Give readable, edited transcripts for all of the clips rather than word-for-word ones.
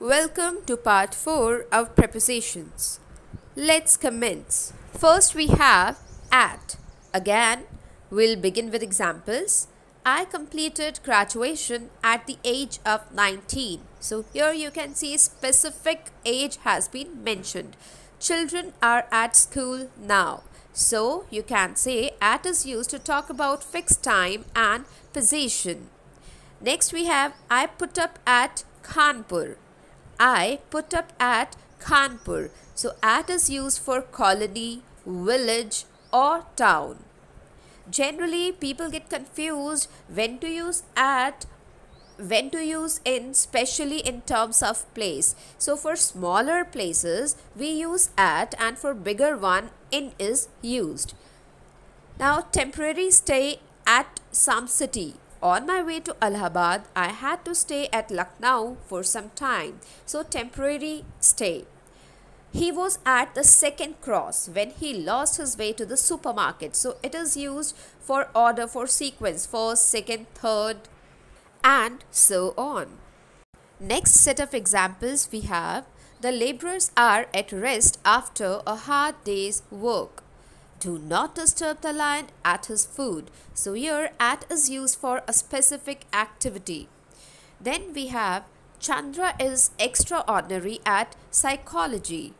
Welcome to part 4 of prepositions. Let's commence. First we have at. Again, we'll begin with examples. I completed graduation at the age of 19. So here you can see specific age has been mentioned. Children are at school now. So you can say at is used to talk about fixed time and position. Next we have I put up at Kanpur. I put up at Kanpur. So at is used for colony, village or town. Generally people get confused when to use at, when to use in, especially in terms of place. So for smaller places we use at, and for bigger one in is used. Now temporary stay at some city. On my way to Allahabad, I had to stay at Lucknow for some time. So temporary stay. He was at the second cross when he lost his way to the supermarket. So it is used for order, for sequence, first, second, third, and so on. Next set of examples we have the laborers are at rest after a hard day's work. Do not disturb the lion at his food. So here at is used for a specific activity. Then we have Chandra is extraordinary at psychology.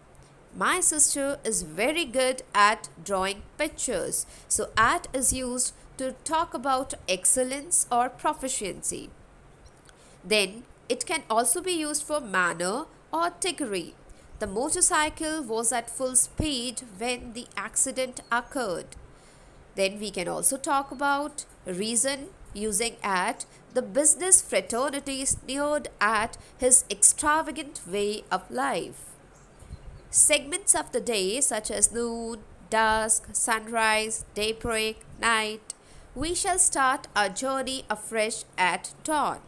My sister is very good at drawing pictures. So at is used to talk about excellence or proficiency. Then it can also be used for manner or trickery. The motorcycle was at full speed when the accident occurred. Then we can also talk about reason using at. The business fraternity sneered at his extravagant way of life. Segments of the day such as noon, dusk, sunrise, daybreak, night. We shall start our journey afresh at dawn.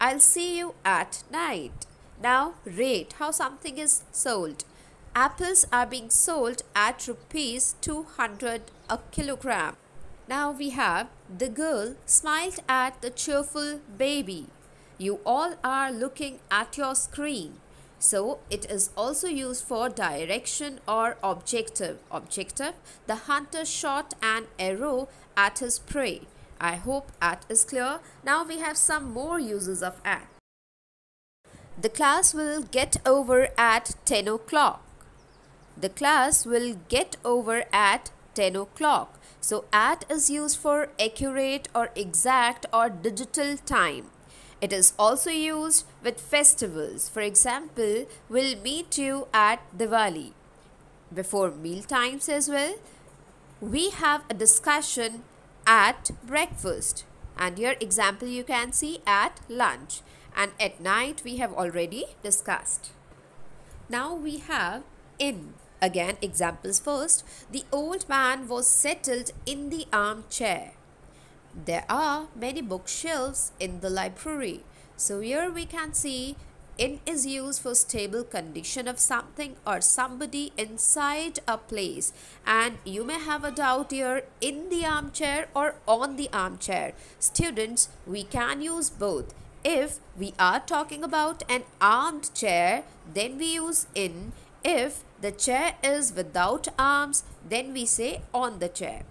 I'll see you at night. Now rate how something is sold. Apples are being sold at rupees 200 a kilogram. Now we have the girl smiled at the cheerful baby. You all are looking at your screen. So it is also used for direction or objective. Objective, the hunter shot an arrow at his prey. I hope at is clear. Now we have some more uses of at. The class will get over at 10 o'clock. The class will get over at 10 o'clock. So at is used for accurate or exact or digital time. It is also used with festivals. For example, we'll meet you at Diwali. Before meal times as well, we have a discussion at breakfast. And your example you can see at lunch. And at night we have already discussed. Now we have in. Again examples first. The old man was settled in the armchair. There are many bookshelves in the library. So here we can see in is used for stable condition of something or somebody inside a place. And you may have a doubt here, in the armchair or on the armchair. Students, we can use both. If we are talking about an armed chair, then we use in. If the chair is without arms, then we say on the chair.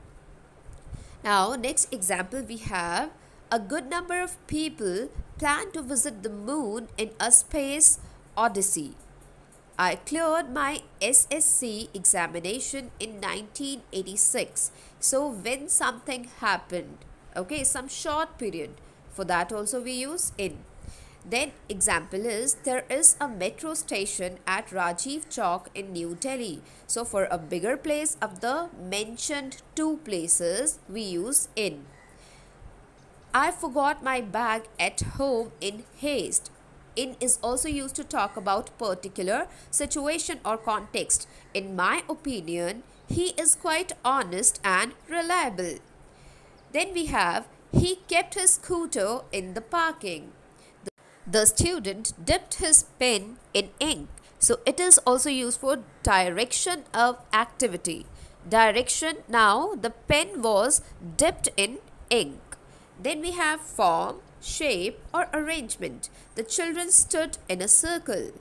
Now next example we have a good number of people plan to visit the moon in a space odyssey. I cleared my SSC examination in 1986. So when something happened, okay, some short period. For that also we use in. Then example is there is a metro station at Rajiv Chowk in New Delhi. So for a bigger place of the mentioned two places we use in. I forgot my bag at home in haste. In is also used to talk about particular situation or context. In my opinion, he is quite honest and reliable. Then we have he kept his scooter in the parking. The student dipped his pen in ink. So it is also used for direction of activity. Direction, now the pen was dipped in ink. Then we have form, shape, or arrangement. The children stood in a circle.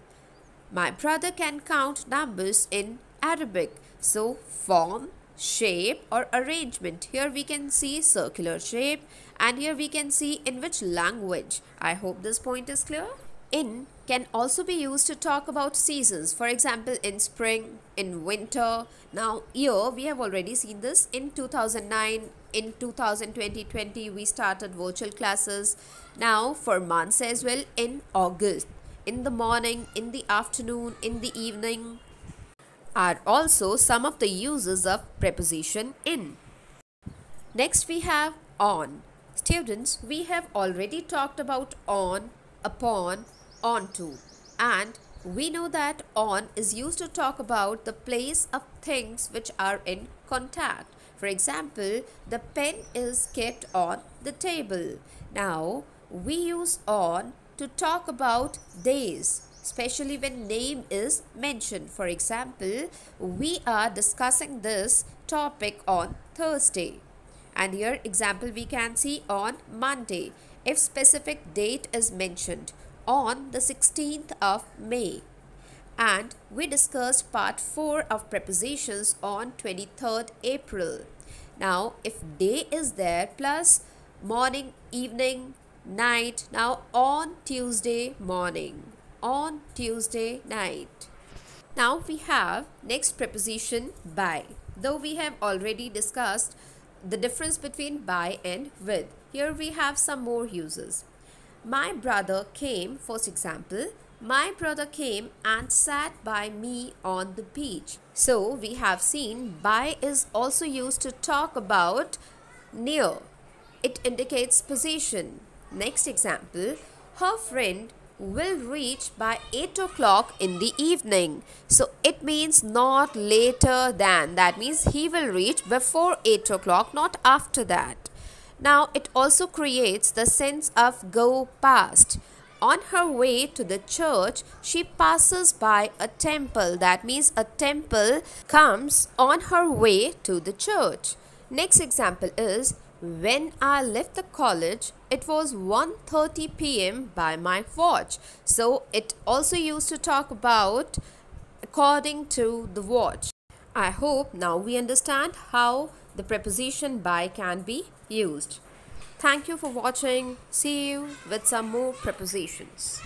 My brother can count numbers in Arabic. So, form, shape, or arrangement. Here we can see circular shape, and here we can see in which language. I hope this point is clear. In can also be used to talk about seasons. For example, in spring, in winter. Now, year, we have already seen this in 2009. In 2020 we started virtual classes. Now, for months as well, in August. In the morning, in the afternoon, in the evening are also some of the uses of preposition in. Next we have on. Students, we have already talked about on, upon, onto, and we know that on is used to talk about the place of things which are in contact. For example, the pen is kept on the table. Now, we use on to talk about days, especially when name is mentioned. For example, we are discussing this topic on Thursday. And here example we can see on Monday if specific date is mentioned on the 16th of May. And we discussed part 4 of prepositions on 23rd April. Now if day is there plus morning, evening, night. Now on Tuesday morning, on Tuesday night. Now we have next preposition by. Though we have already discussed the difference between by and with, here we have some more uses. My brother came, first example, my brother came and sat by me on the beach. So we have seen by is also used to talk about near. It indicates position. Next example, her friend will reach by 8 o'clock in the evening. So it means not later than. That means he will reach before 8 o'clock, not after that. Now it also creates the sense of go past. On her way to the church, she passes by a temple. That means a temple comes on her way to the church. Next example is, when I left the college, it was 1:30 p.m. by my watch. So it also used to talk about according to the watch. I hope now we understand how the preposition by can be used. Thank you for watching. See you with some more prepositions.